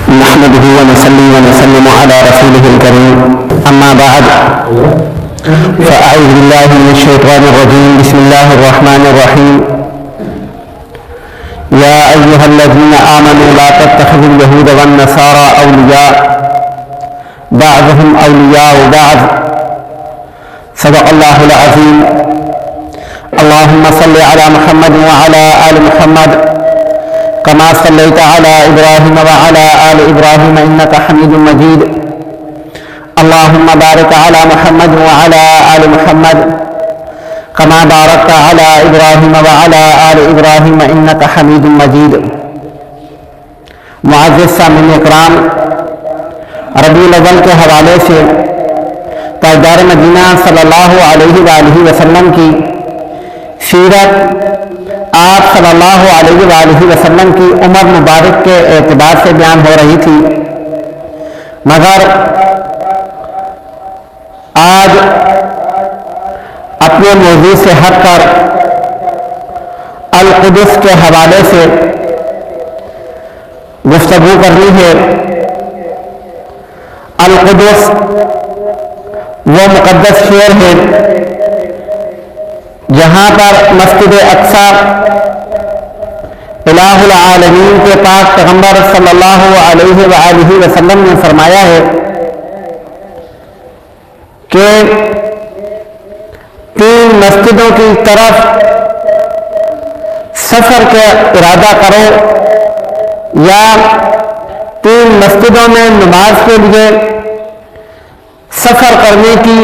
نحمده ونصلي ونسلم على رسوله الكريم أما بعد فأعوذ بالله من الشيطان الرجيم بسم الله الرحمن الرحيم يا أيها الذين آمنوا لا تتخذوا اليهود والنصارى أولياء بعضهم أولياء بعض صدق الله العظيم اللهم صل على محمد وعلى آل محمد كما صليت على إبراهيم وعلى آل إبراهيم إنك حميد مجيد اللهم بارك على محمد وعلى آل محمد كما باركت على إبراهيم وعلى آل إبراهيم إنك حميد مجيد. معزز سامعین اکرام، ربیع الاول کے حوالے سے تاجدار مدینہ صلی اللہ علیہ وآلہ وسلم کی سیرت، آپ صلی اللہ علیہ وآلہ وسلم کی عمر مبارک کے اعتبار سے بیان ہو رہی تھی، مگر آج اپنے موضوع سے ہٹ کر القدس کے حوالے سے گفتگو کرنی ہے۔ القدس وہ مقدس شہر ہے جہاں پر مسجد اقصی الہ العالمین کے پاک پیغمبر صلی اللہ علیہ وآلہ وسلم نے فرمایا ہے کہ 3 مسجدوں کی طرف سفر کا ارادہ کرو، یا 3 مسجدوں میں نماز کے لیے سفر کرنے کی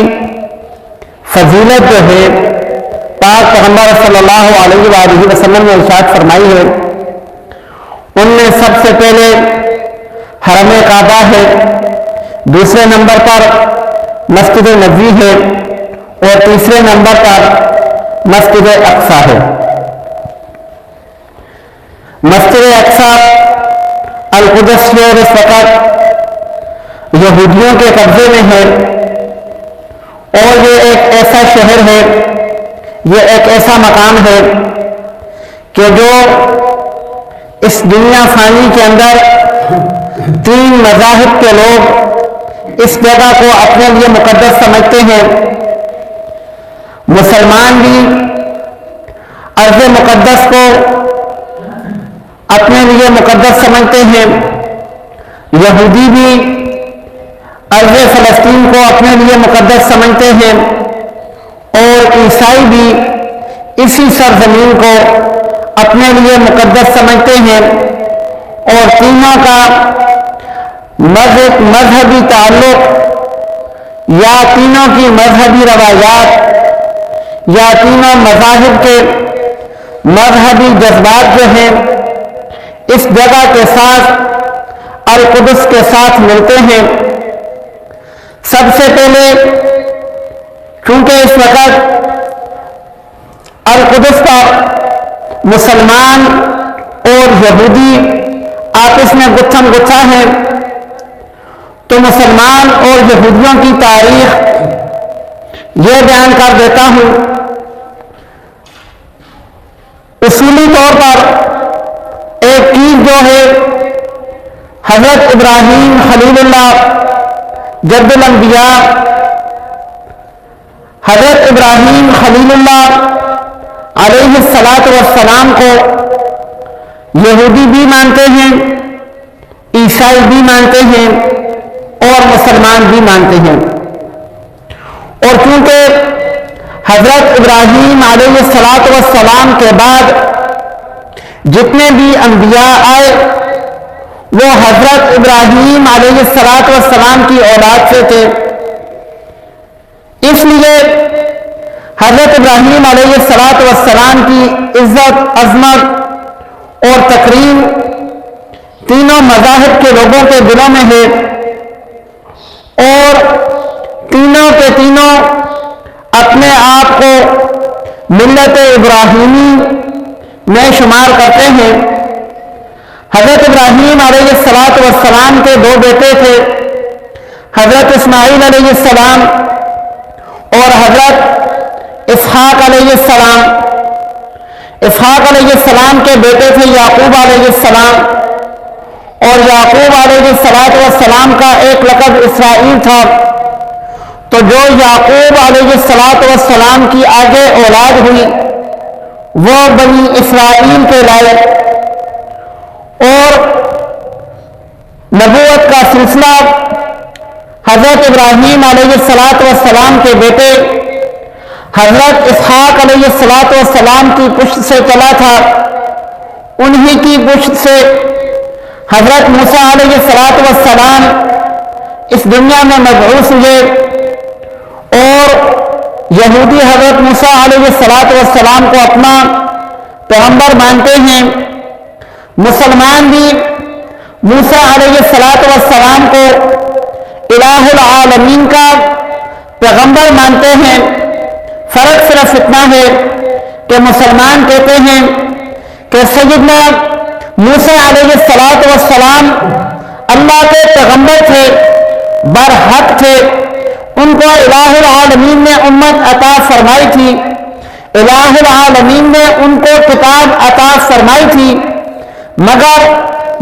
فضیلت جو ہے پاک پیغمبر صلی اللہ علیہ وآلہ وسلم نے ارشاد فرمائی ہے۔ ان میں سب سے پہلے حرم کعبہ ہے، دوسرے نمبر پر مسجد نبوی ہے، اور تیسرے نمبر پر مسجد اقصی ہے۔ مسجد اقصی القدس شہر اس وقت یہودیوں کے قبضے میں ہے، اور یہ ایک ایسا شہر ہے، یہ ایک ایسا مقام ہے کہ جو اس دنیا فانی کے اندر 3 مذاہب کے لوگ اس جگہ کو اپنے لیے مقدس سمجھتے ہیں۔ مسلمان بھی ارض مقدس کو اپنے لیے مقدس سمجھتے ہیں، یہودی بھی ارض فلسطین کو اپنے لیے مقدس سمجھتے ہیں، اور عیسائی بھی اسی سرزمین کو اپنے لیے مقدس سمجھتے ہیں، اور تینوں کا مذہبی تعلق یا تینوں کی مذہبی روایات یا تینوں مذاہب کے مذہبی جذبات جو ہیں اس جگہ کے ساتھ القدس کے ساتھ ملتے ہیں۔ سب سے پہلے کیونکہ اس وقت القدس پر مسلمان اور یہودی آپس میں گتھم گتھا ہیں، تو مسلمان اور یہودیوں کی تاریخ یہ بیان کر دیتا ہوں۔ اصولی طور پر ایک چیز جو ہے حضرت ابراہیم خلیل اللہ جد الانبیاء، حضرت ابراہیم خلیل اللہ علیہ السلام کو یہودی بھی مانتے ہیں، عیسائی بھی مانتے ہیں، اور مسلمان بھی مانتے ہیں۔ اور کیونکہ حضرت ابراہیم علیہ السلام کے بعد جتنے بھی انبیاء آئے وہ حضرت ابراہیم علیہ السلام کی اولاد سے تھے، اس لیے حضرت ابراہیم علیہ السلام کی عزت، عظمت اور تکریم تینوں مذاہب کے لوگوں کے دلوں میں ہے، اور تینوں کے تینوں اپنے آپ کو ملت ابراہیمی میں شمار کرتے ہیں۔ حضرت ابراہیم علیہ السلام کے 2 بیٹے تھے، حضرت اسماعیل علیہ السلام اور حضرت اسحاق علیہ السلام۔ اسحاق علیہ السلام کے بیٹے تھے یعقوب علیہ السلام، اور یعقوب علیہ السلام کا ایک لقب اسرائیل تھا، تو جو یعقوب علیہ السلام کی آگے اولاد ہوئی وہ بنی اسرائیل کہلائے، اور نبوت کا سلسلہ حضرت ابراہیم علیہ السلام کے بیٹے حضرت اسحاق علیہ السلام کی پشت سے چلا تھا، انہی کی پشت سے حضرت موسیٰ علیہ السلام اس دنیا میں مبعوث ہوئے، اور یہودی حضرت موسیٰ علیہ السلام کو اپنا پیغمبر مانتے ہیں، مسلمان بھی موسیٰ علیہ السلام کو الہ العالمین کا پیغمبر مانتے ہیں۔ فرق صرف اتنا ہے کہ مسلمان کہتے ہیں کہ سیدنا موسیٰ علیہ السلام اللہ کے پیغمبر تھے، برحق تھے، ان کو الہ العالمین نے امت عطا فرمائی تھی، الہ العالمین نے ان کو کتاب عطا فرمائی تھی، مگر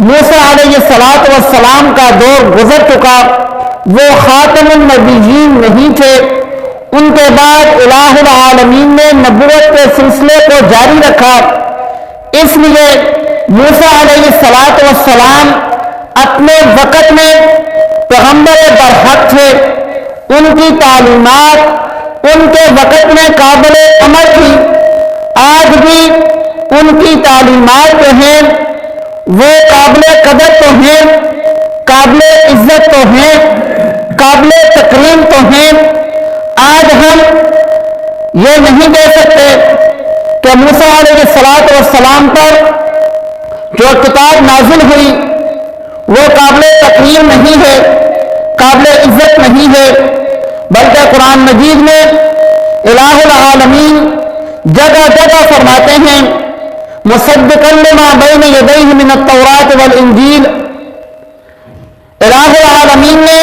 موسیٰ علیہ السلام کا دور گزر چکا، وہ خاتم النبیین نہیں تھے، ان کے بعد الہ العالمین نے نبوت کے سلسلے کو جاری رکھا، اس لیے موسیٰ علیہ السلام اپنے وقت میں پیغمبر برحق تھے، ان کی تعلیمات ان کے وقت میں قابل عمل تھی، آج بھی ان کی تعلیمات جو ہیں وہ قابل قدر تو ہیں، قابل عزت تو ہیں، قابل تکریم تو ہیں۔ آج ہم یہ نہیں کہہ سکتے کہ موسیٰ علیہ السلام پر جو کتاب نازل ہوئی وہ قابل تکریم نہیں ہے، قابل عزت نہیں ہے، بلکہ قرآن مجید میں الہ العالمین جگہ جگہ فرماتے ہیں مصدقا لما بین یدیہ من التوراۃ والانجیل، الہ العالمین نے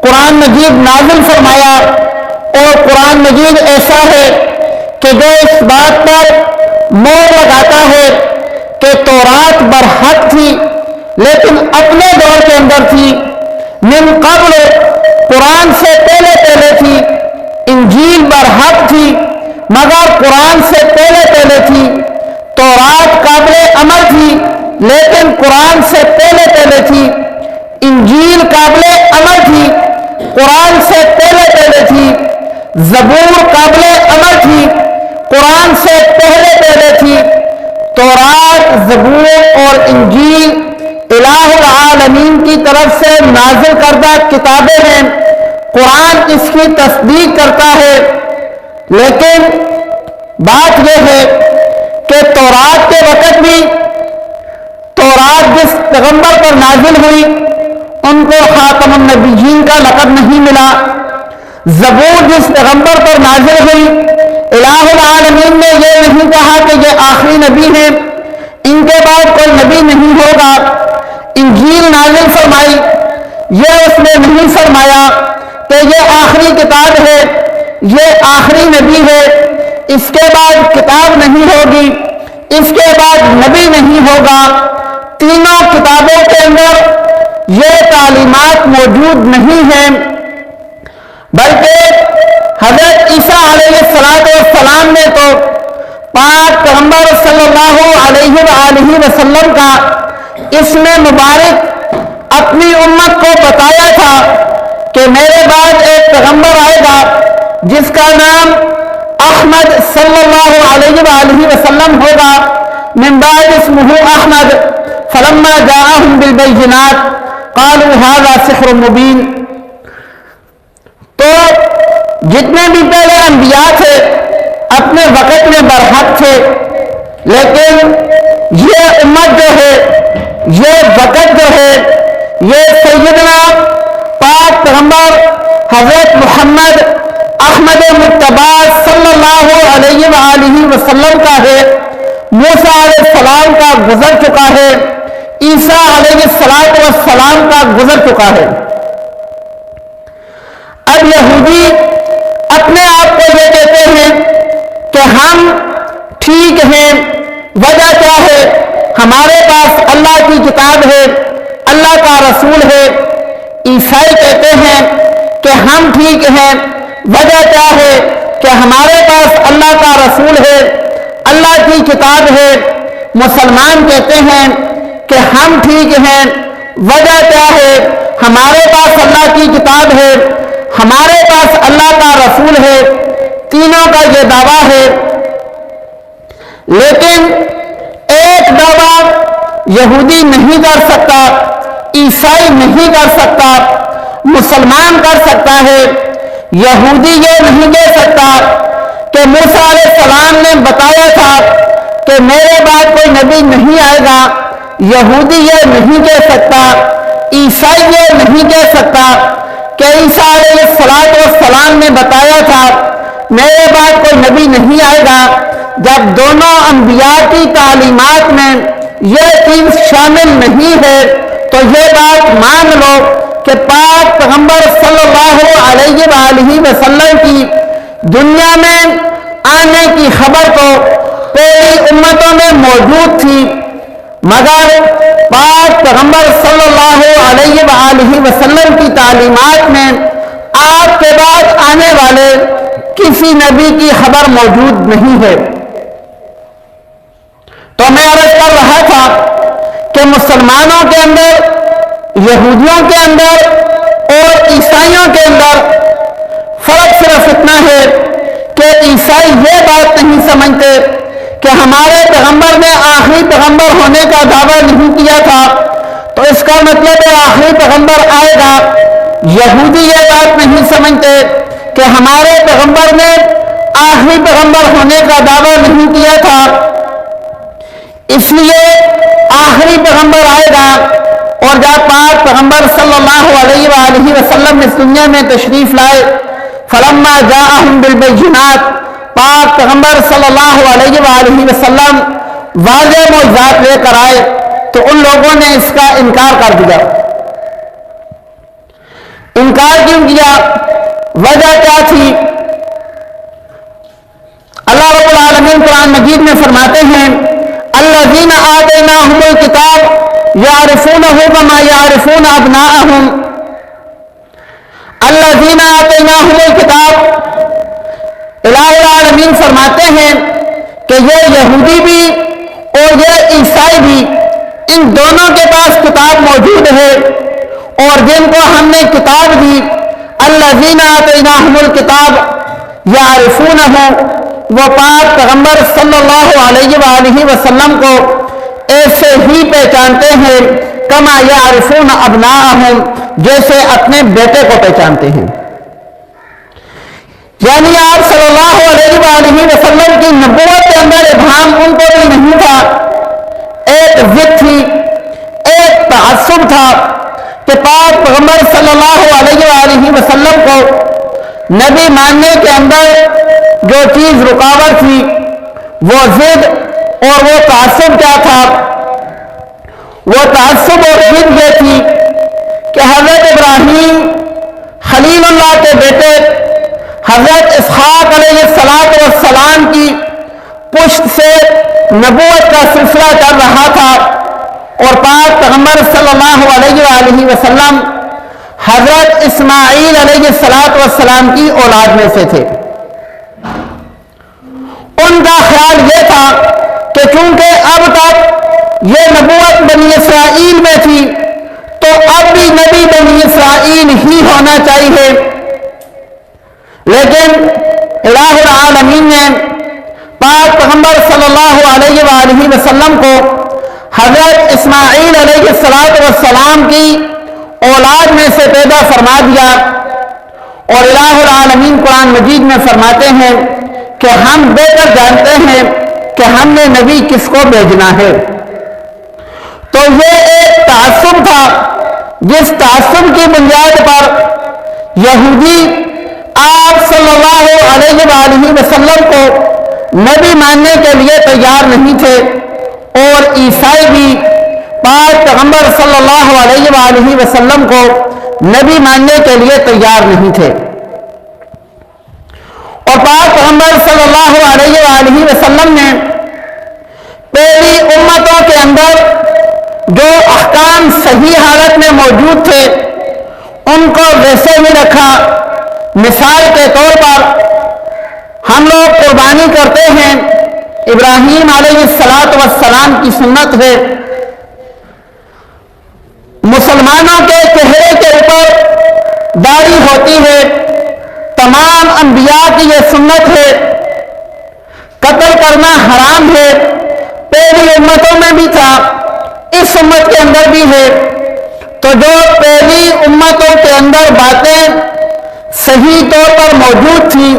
قرآن مجید نازل فرمایا، اور قرآن مجید ایسا ہے کہ جو اس بات پر مور لگاتا ہے کہ تورات برحق تھی لیکن اپنے دور کے اندر تھی، من قبل قرآن سے پہلے تھی، انجیل برحق تھی مگر قرآن سے پہلے تھی، تورات قابل عمل تھی لیکن قرآن سے پہلے تھی، انجیل قابل عمل تھی قرآن سے پہلے تھی، زبور قابل عمل تھی قرآن سے پہلے تھی، تورات، زبور اور انجیل الہ العالمین کی طرف سے نازل کردہ کتابیں ہیں، قرآن اس کی تصدیق کرتا ہے، لیکن بات یہ ہے کہ تورات کے وقت بھی تورات جس پیغمبر پر نازل ہوئی ان کو خاتم النبیین کا لقب نہیں ملا، زبور جس پیغمبر پر نازل ہوئی الہ العالمین نے یہ نہیں کہا کہ یہ آخری نبی ہیں، ان کے بعد کوئی نبی نہیں ہوگا، انجیل نازل فرمائی، یہ اس نے نہیں فرمایا کہ یہ آخری کتاب ہے، یہ آخری نبی ہے، اس کے بعد کتاب نہیں ہوگی، اس کے بعد نبی نہیں ہوگا۔ تینوں کتابوں کے اندر یہ تعلیمات موجود نہیں ہیں، بلکہ حضرت عیسیٰ علیہ السلام نے تو پاک پیغمبر صلی اللہ علیہ وآلہ وسلم کا اسم مبارک اپنی امت کو بتایا تھا کہ میرے بعد ایک پیغمبر آئے گا جس کا نام احمد صلی اللہ علیہ وآلہ وسلم ہوگا، من بعد اسمہ احمد فلما جاءہم بالبینات قالوا ھذا سحر مبین۔ تو جتنے بھی پہلے انبیاء تھے اپنے وقت میں برحق تھے، لیکن یہ امت جو ہے، یہ وقت جو ہے، یہ سیدنا پاک پیغمبر حضرت محمد احمد مجتبی صلی اللہ علیہ وآلہ وسلم کا ہے، موسیٰ علیہ السلام کا گزر چکا ہے، عیسیٰ علیہ السلام کا گزر چکا ہے۔ اب یہودی اپنے آپ کو یہ کہتے ہیں کہ ہم ٹھیک ہیں، وجہ کیا ہے؟ ہمارے پاس اللہ کی کتاب ہے، اللہ کا رسول ہے۔ عیسائی کہتے ہیں کہ ہم ٹھیک ہیں، وجہ کیا ہے کہ ہمارے پاس اللہ کا رسول ہے، اللہ کی کتاب ہے۔ مسلمان کہتے ہیں کہ ہم ٹھیک ہیں، وجہ کیا ہے ہمارے پاس اللہ کی کتاب ہے، ہمارے پاس اللہ کا رسول ہے۔ تینوں کا یہ دعویٰ ہے، لیکن ایک دعویٰ یہودی نہیں کر سکتا، عیسائی نہیں کر سکتا، مسلمان کر سکتا ہے۔ یہودی یہ نہیں کہہ سکتا کہ موسیٰ علیہ السلام نے بتایا تھا کہ میرے بعد کوئی نبی نہیں آئے گا، یہودی یہ نہیں کہہ سکتا، عیسائی یہ نہیں کہہ سکتا کہ عیسیٰ علیہ السلام نے بتایا تھا میرے بعد کوئی نبی نہیں آئے گا۔ جب دونوں انبیاء کی تعلیمات میں یہ چیز شامل نہیں ہے تو یہ بات مان لو کہ پاک پیغمبر صلی اللہ علیہ وآلہ وسلم کی دنیا میں آنے کی خبر تو پہلی امتوں میں موجود تھی، مگر پاک پیغمبر صلی اللہ علیہ وآلہ وسلم کی تعلیمات میں آپ کے بعد آنے والے کسی نبی کی خبر موجود نہیں ہے۔ تو میں عرض کر رہا تھا کہ مسلمانوں کے اندر، یہودیوں کے اندر اور عیسائیوں کے اندر فرق صرف اتنا ہے کہ عیسائی یہ بات نہیں سمجھتے کہ ہمارے پیغمبر نے آخری پیغمبر ہونے کا دعویٰ نہیں کیا تھا تو اس کا مطلب ہے آخری پیغمبر آئے گا۔ یہودی یہ بات نہیں سمجھتے کہ ہمارے پیغمبر نے آخری پیغمبر ہونے کا دعویٰ نہیں کیا تھا، اس لیے آخری پیغمبر آئے گا۔ اور جب پاک پیغمبر صلی اللہ علیہ وآلہ وسلم اس دنیا میں تشریف لائے، فلما جاءہم بالبینات، پاک پیغمبر صلی اللہ علیہ وآلہ وسلم واضح معجزات لے کر آئے تو ان لوگوں نے اس کا انکار کر دیا۔ انکار کیوں کیا؟ وجہ کیا تھی؟ اللہ رب العالمین قرآن مجید میں فرماتے ہیں الذین آتیناہم الکتاب یعرفونہ کما یعرفون ابناءہم۔ الذین آتیناہم الکتاب، الہ العالمین فرماتے ہیں کہ یہ یہودی بھی اور یہ عیسائی بھی، ان دونوں کے پاس کتاب موجود ہے، اور جن کو ہم نے کتاب دی الذین آتیناہم الکتاب یعرفونہ، وہ پاک پیغمبر صلی اللہ علیہ وآلہ وسلم کو ایسے ہی پہچانتے ہیں کما یعرفون ابناءہم، جیسے اپنے بیٹے کو پہچانتے ہیں۔ یعنی آپ صلی اللہ علیہ وآلہ وسلم کی نبوت کے اندر ابہام ان کو بھی نہیں تھا، ایک ضد تھی، ایک تعصب تھا کہ پاک پیغمبر صلی اللہ علیہ وآلہ وسلم کو نبی ماننے کے اندر جو چیز رکاوٹ تھی وہ ضد اور وہ تعصب کیا تھا؟ وہ تعصب اور ضد یہ تھی کہ حضرت ابراہیم خلیل اللہ کے بیٹے حضرت اسحاق علیہ السلام کی پشت سے نبوت کا سلسلہ چل رہا تھا، اور پاک پیغمبر صلی اللہ علیہ وآلہ وسلم حضرت اسماعیل علیہ السلام کی اولاد میں سے تھے۔ ان کا خیال یہ تھا کہ چونکہ اب تک یہ نبوت بنی اسرائیل میں تھی تو اب بھی نبی بنی اسرائیل ہی ہونا چاہیے، لیکن الہ العالمین نے پاک پیغمبر صلی اللہ علیہ وآلہ وسلم کو حضرت اسماعیل علیہ السلام کی اولاد میں سے پیدا فرما دیا، اور الہ العالمین قرآن مجید میں فرماتے ہیں کہ ہم بہتر جانتے ہیں کہ ہم نے نبی کس کو بھیجنا ہے۔ تو یہ ایک تعصب تھا جس تعصب کی بنیاد پر یہودی آپ صلی اللہ علیہ وآلہ وسلم کو نبی ماننے کے لیے تیار نہیں تھے، اور عیسائی بھی پاک پیغمبر صلی اللہ علیہ وآلہ وسلم کو نبی ماننے کے لیے تیار نہیں تھے۔ اور پاک پیغمبر صلی اللہ علیہ وآلہ وسلم نے پہلی امتوں کے اندر جو احکام صحیح حالت میں موجود تھے ان کو ویسے ہی رکھا. مثال کے طور پر ہم لوگ قربانی کرتے ہیں، ابراہیم علیہ السلام کی سنت ہے. مسلمانوں کے چہرے کے اوپر داڑھی ہوتی ہے، تمام انبیاء کی یہ سنت ہے. قتل کرنا حرام ہے، پہلی امتوں میں بھی تھا، اس امت کے اندر بھی ہے. تو جو پہلی امتوں کے اندر باتیں صحیح طور پر موجود تھیں،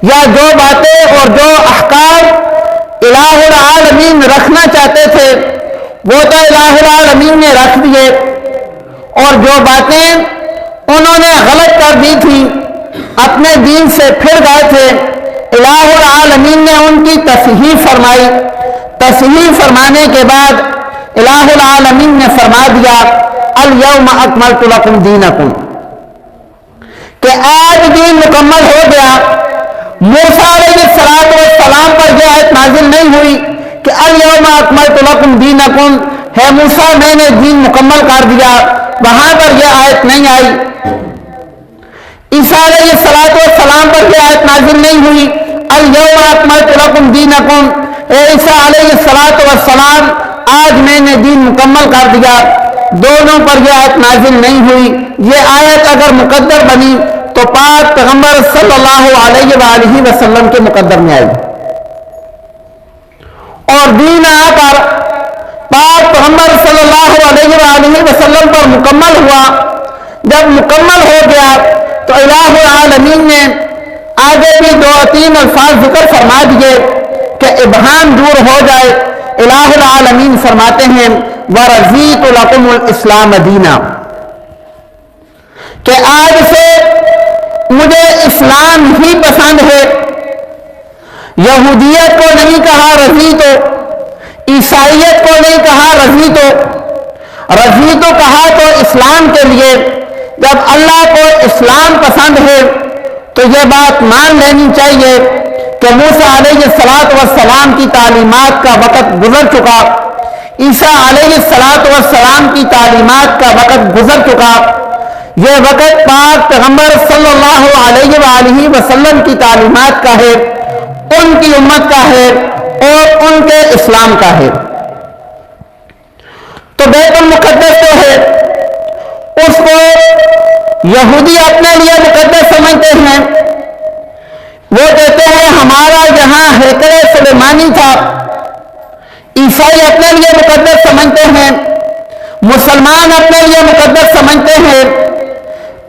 یا جو باتیں اور جو احکام الہ العالمین رکھنا چاہتے تھے وہ تو الہ العالمین نے رکھ دیے، اور جو باتیں انہوں نے غلط کر دی تھی، اپنے دین سے پھر گئے تھے، الہ العالمین نے ان کی تصحیح فرمائی. تصحیح فرمانے کے بعد الہ العالمین نے فرما دیا الیوم اکملت لکم دینکم، کہ آج دین مکمل ہو گیا. موسیٰ علیہ السلام پر یہ آیت نازل نہیں ہوئی کہ الیوم اکملت لکم دینکم، ہے موسیٰ میں نے دین مکمل کر دیا، وہاں پر یہ آیت نہیں آئی. عیسیٰ علیہ السلام پر یہ آیت نازل نہیں ہوئی الیوم اکملت لکم دینکم، اے عیسیٰ علیہ السلام آج میں نے دین مکمل کر دیا. دونوں پر یہ آیت نازل نہیں ہوئی. یہ آیت اگر مقدر بنی تو پاک پیغمبر صلی اللہ علیہ وآلہ وسلم کے مقدر میں آئی، اور دین آ کر پاک پیغمبر صلی اللہ علیہ وآلہ وسلم پر مکمل ہوا. جب مکمل ہو گیا تو الہ العالمین نے آگے بھی 2-3 الفاظ ذکر فرما دیے کہ ابہام دور ہو جائے. الہ العالمین فرماتے ہیں وَرَضِيتُ لَكُمُ الْإِسْلَامَ دِينًا، کہ آج سے مجھے اسلام ہی پسند ہے. یہودیت کو نہیں کہا رضیتو، عیسائیت کو نہیں کہا رضیتو. رضیتو کہا تو اسلام کے لیے. جب اللہ کو اسلام پسند ہے تو یہ بات مان لینی چاہیے کہ موسیٰ علیہ السلام کی تعلیمات کا وقت گزر چکا، عیسیٰ علیہ السلام کی تعلیمات کا وقت گزر چکا. یہ وقت پاک پیغمبر صلی اللہ علیہ وآلہ وسلم کی تعلیمات کا ہے، ان کی امت کا ہے اور ان کے اسلام کا ہے. تو بیت المقدس جو ہے اس کو یہودی اپنے لیے مقدس سمجھتے ہیں. وہ کہتے ہیں ہمارا یہاں ہیکل سلیمانی تھا. عیسائی اپنے لیے مقدس سمجھتے ہیں، مسلمان اپنے لیے مقدس سمجھتے ہیں.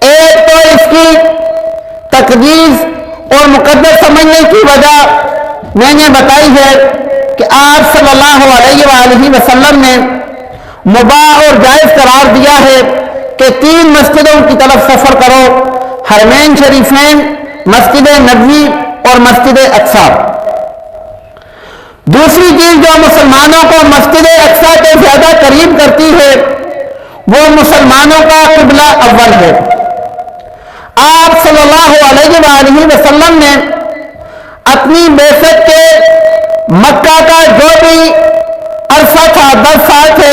ایک تو اس کی تقدیس اور مقدس سمجھنے کی وجہ میں نے بتائی ہے کہ آپ صلی اللہ علیہ وآلہ وسلم نے مباح اور جائز قرار دیا ہے کہ 3 مسجدوں کی طرف سفر کرو، حرمین شریفین، مسجد نبوی اور مسجد اقصی. دوسری چیز جو مسلمانوں کو مسجد اقصی کے زیادہ قریب کرتی ہے وہ مسلمانوں کا قبلہ اول ہے. آپ صلی اللہ علیہ وآلہ وسلم نے اپنی بعثت کے مکہ کا جو بھی عرصہ تھا 10 سال تھے،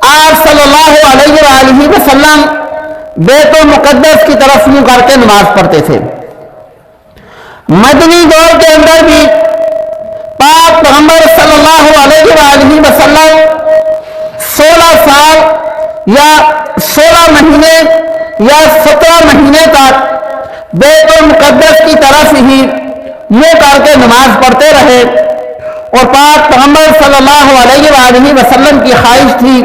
آپ صلی اللہ علیہ وآلہ وسلم بیت المقدس کی طرف منہ کر کے نماز پڑھتے تھے. مدنی دور کے اندر بھی پاک پیغمبر صلی اللہ علیہ وآلہ وسلم 16 سال یا 16 مہینے یا 17 مہینے تک بیت المقدس کی طرف ہی منہ کر کے نماز پڑھتے رہے، اور پاک پیغمبر صلی اللہ علیہ وآلہ وسلم کی خواہش تھی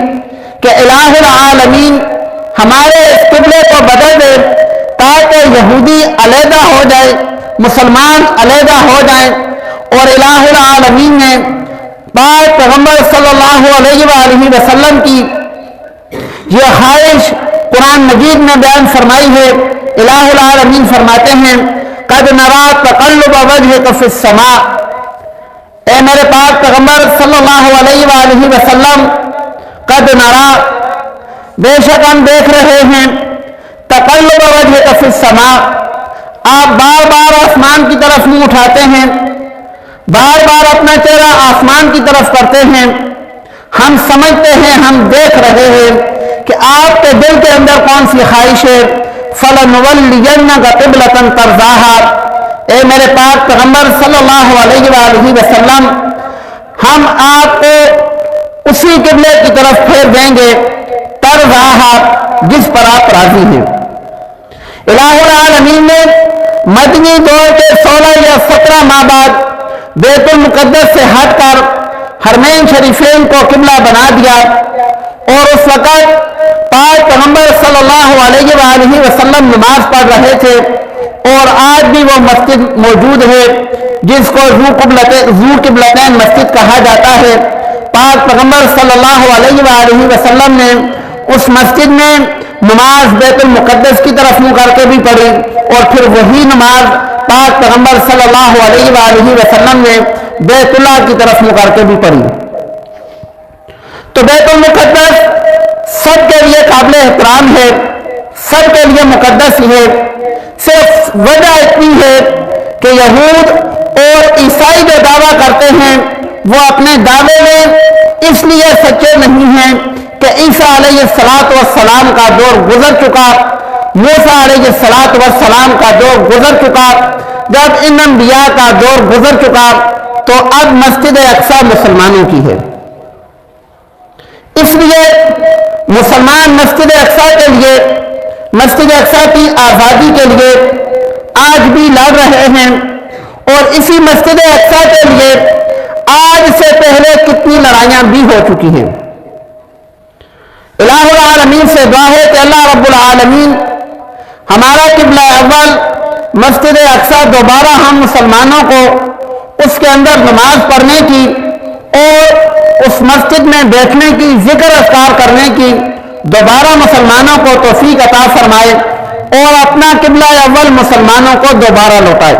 کہ الہ العالمین ہمارے اس قبلے کو بدل دے تاکہ یہودی علیحدہ ہو جائے، مسلمان علیحدہ ہو جائیں. اور الہ العالمین نے پاک پیغمبر صلی اللہ علیہ وآلہ وسلم کی یہ خواہش قرآن مجید میں بیان فرمائی ہے. الہ العالمین فرماتے ہیں قد نرى تقلب وجهك في السماء، اے میرے پاک پیغمبر صلی اللہ علیہ وآلہ وسلم، قد نرى بے شک ہم دیکھ رہے ہیں، تقلب وجهك في السماء، آپ بار بار آسمان کی طرف منہ اٹھاتے ہیں، بار بار اپنا چہرہ آسمان کی طرف کرتے ہیں. ہم سمجھتے ہیں، ہم دیکھ رہے ہیں کہ آپ کے دل کے اندر کون سی خواہش ہے۔ فَلَنُوَلِّيَنَّكَ قِبْلَةً تَرْضَاهَا، اے میرے پاک پیغمبر صلی اللہ علیہ وآلہ وسلم، ہم آپ کو اسی قبلے کی طرف پھیر دیں گے، تَرْضَاهَا، جس پر آپ راضی ہیں۔ الہ العالمین نے مدنی دور کے 16 یا 17 ماہ بعد بیت المقدس سے ہٹ کر حرمین شریفین کو قبلہ بنا دیا، اور اس وقت پاک پیغمبر صلی اللہ علیہ وآلہ وسلم نماز پڑھ رہے تھے، اور آج بھی وہ مسجد موجود ہے جس کو ذو قبلتین مسجد کہا جاتا ہے۔ پاک پیغمبر صلی اللہ علیہ وآلہ وسلم نے اس مسجد میں نماز بیت المقدس کی طرف منہ کر کے بھی پڑھی، اور پھر وہی نماز پاک پیغمبر صلی اللہ علیہ وآلہ وسلم نے بیت اللہ کی طرف منہ کر کے بھی پڑھی۔ تو بیت المقدس سب کے لیے قابل احترام ہے، سب کے لیے مقدس ہے۔ صرف وجہ اتنی ہے کہ یہود اور عیسائی جو دعویٰ کرتے ہیں وہ اپنے دعوے میں اس لیے سچے نہیں ہیں کہ عیسیٰ علیہ السلام کا دور گزر چکا، موسیٰ علیہ السلام کا دور گزر چکا۔ جب ان انبیاء کا دور گزر چکا تو اب مسجد اقصی مسلمانوں کی ہے۔ اس لیے مسلمان مسجد اقصی کے لیے، مسجد اقصی کی آزادی کے لیے آج بھی لڑ رہے ہیں، اور اسی مسجد اقصی کے لیے آج سے پہلے کتنی لڑائیاں بھی ہو چکی ہیں۔ الہ العالمین سے دعا ہے کہ اللہ رب العالمین ہمارا قبلہ اول مسجد اقصی دوبارہ ہم مسلمانوں کو اس کے اندر نماز پڑھنے کی اور اس مسجد میں بیٹھنے کی، ذکر اذکار کرنے کی دوبارہ مسلمانوں کو توفیق عطا فرمائے، اور اپنا قبلہ اول مسلمانوں کو دوبارہ لوٹائے۔